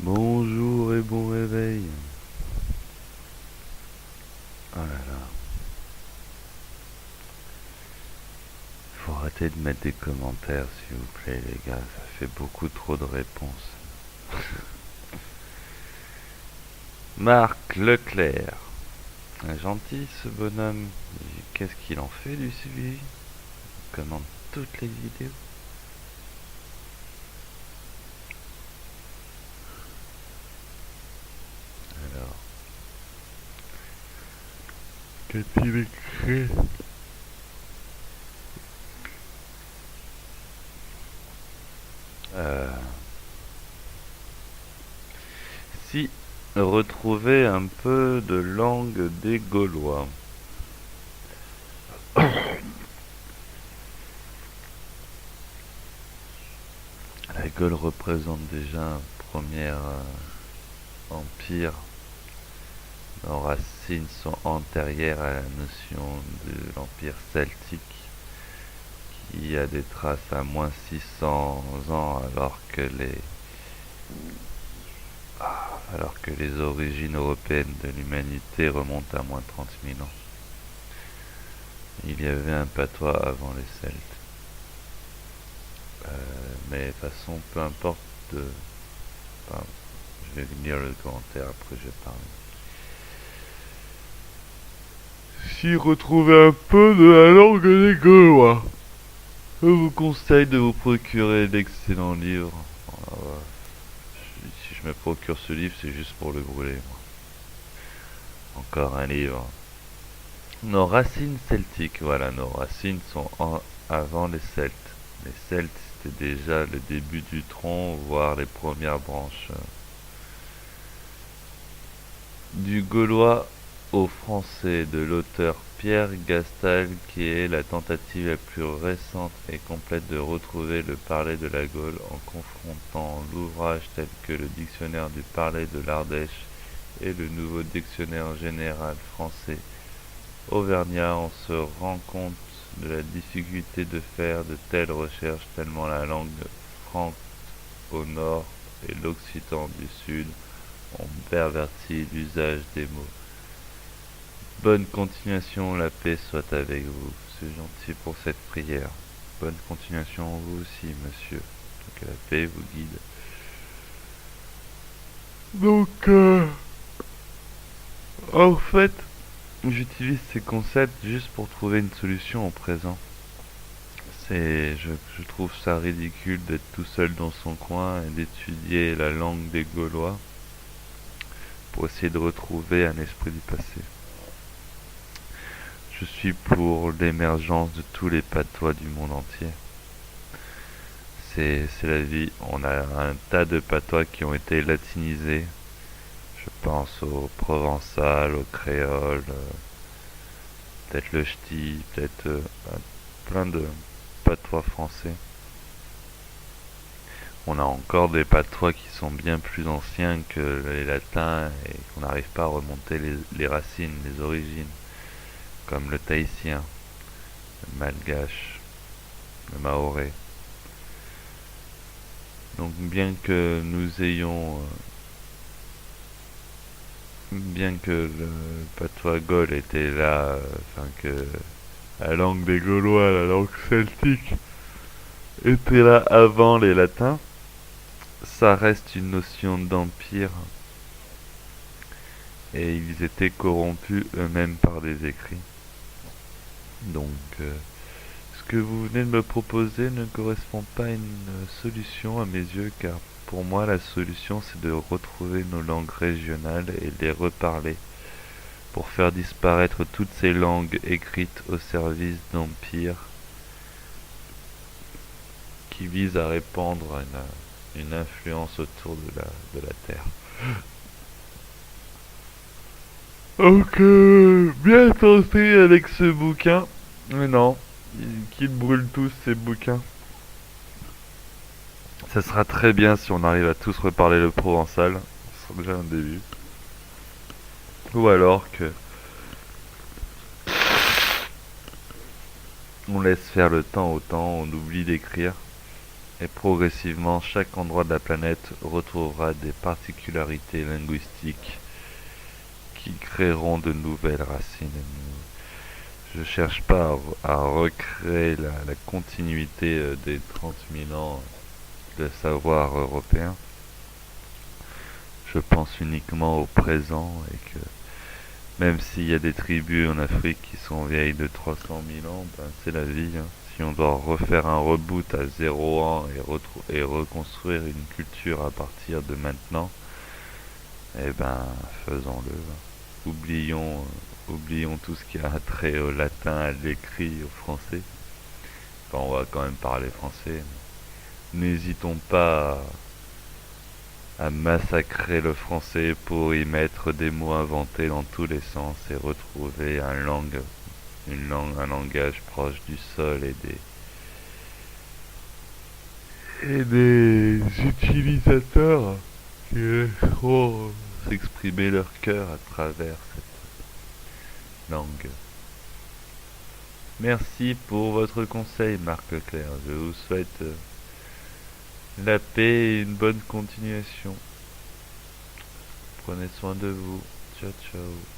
Bonjour et bon réveil. Oh là là. Faut arrêter de mettre des commentaires s'il vous plaît les gars, ça fait beaucoup trop de réponses. Marc Leclerc. Gentil ce bonhomme. Qu'est-ce qu'il en fait du suivi? Il commente toutes les vidéos. Alors, qu'a-t-il écrit? Si retrouver un peu de langue des Gaulois. La Gaule représente déjà un premier empire. Nos racines sont antérieures à la notion de l'empire celtique qui a des traces à moins 600 ans alors que les origines européennes de l'humanité remontent à moins 30 000 ans. Il y avait un patois avant les Celtes. Mais de toute façon, peu importe de... Enfin, je vais lire le commentaire, après je vais parler. Si retrouvez un peu de la langue des Gaulois, je vous conseille de vous procurer d'excellents livres. Si je me procure ce livre, c'est juste pour le brûler. Moi. Encore un livre. Nos racines celtiques, voilà, nos racines sont avant les Celtes. Les Celtes, c'était déjà le début du tronc, voire les premières branches. Du gaulois au français de l'auteur Pierre Gastal, qui est la tentative la plus récente et complète de retrouver le parler de la Gaule en confrontant l'ouvrage tel que le dictionnaire du parler de l'Ardèche et le nouveau dictionnaire général français auvergnat. On se rend compte de la difficulté de faire de telles recherches tellement la langue franque au nord et l'occitan du sud ont perverti l'usage des mots. Bonne continuation, la paix soit avec vous. C'est gentil pour cette prière. Bonne continuation à vous aussi, monsieur. Que la paix vous guide. Donc, en fait, j'utilise ces concepts juste pour trouver une solution au présent. Je trouve ça ridicule d'être tout seul dans son coin et d'étudier la langue des Gaulois pour essayer de retrouver un esprit du passé. Je suis pour l'émergence de tous les patois du monde entier. C'est la vie. On a un tas de patois qui ont été latinisés. Je pense au provençal, au créole, peut-être le ch'ti, peut-être plein de patois français. On a encore des patois qui sont bien plus anciens que les latins et qu'on n'arrive pas à remonter les racines, les origines, comme le tahitien, le malgache, le mahorais. Donc bien que le patois gaule était là, enfin que la langue des Gaulois, la langue celtique, était là avant les latins, ça reste une notion d'empire et ils étaient corrompus eux-mêmes par des écrits. Donc, ce que vous venez de me proposer ne correspond pas à une solution à mes yeux, car pour moi la solution c'est de retrouver nos langues régionales et les reparler, pour faire disparaître toutes ces langues écrites au service d'empires qui visent à répandre une influence autour de la Terre. Donc, bien tenté avec ce bouquin, mais non, qu'ils brûlent tous ces bouquins. Ça sera très bien si on arrive à tous reparler le provençal, ce sera déjà un début. Ou alors que on laisse faire le temps au temps, on oublie d'écrire, Et progressivement, chaque endroit de la planète retrouvera des particularités linguistiques qui créeront de nouvelles racines. Je cherche pas à recréer la continuité des 30 000 ans de savoir européen. Je pense uniquement au présent et que même s'il y a des tribus en Afrique qui sont vieilles de 300 000 ans, ben c'est la vie, hein. Si on doit refaire un reboot à 0 ans et reconstruire une culture à partir de maintenant, eh ben faisons-le. Oublions tout ce qui a trait au latin, à l'écrit, au français. Enfin, on va quand même parler français. N'hésitons pas à massacrer le français pour y mettre des mots inventés dans tous les sens et retrouver un langage proche du sol et des utilisateurs qui laisseront s'exprimer leur cœur à travers cette langue. Merci pour votre conseil, Marc Leclerc. Je vous souhaite la paix et une bonne continuation. Prenez soin de vous. Ciao, ciao.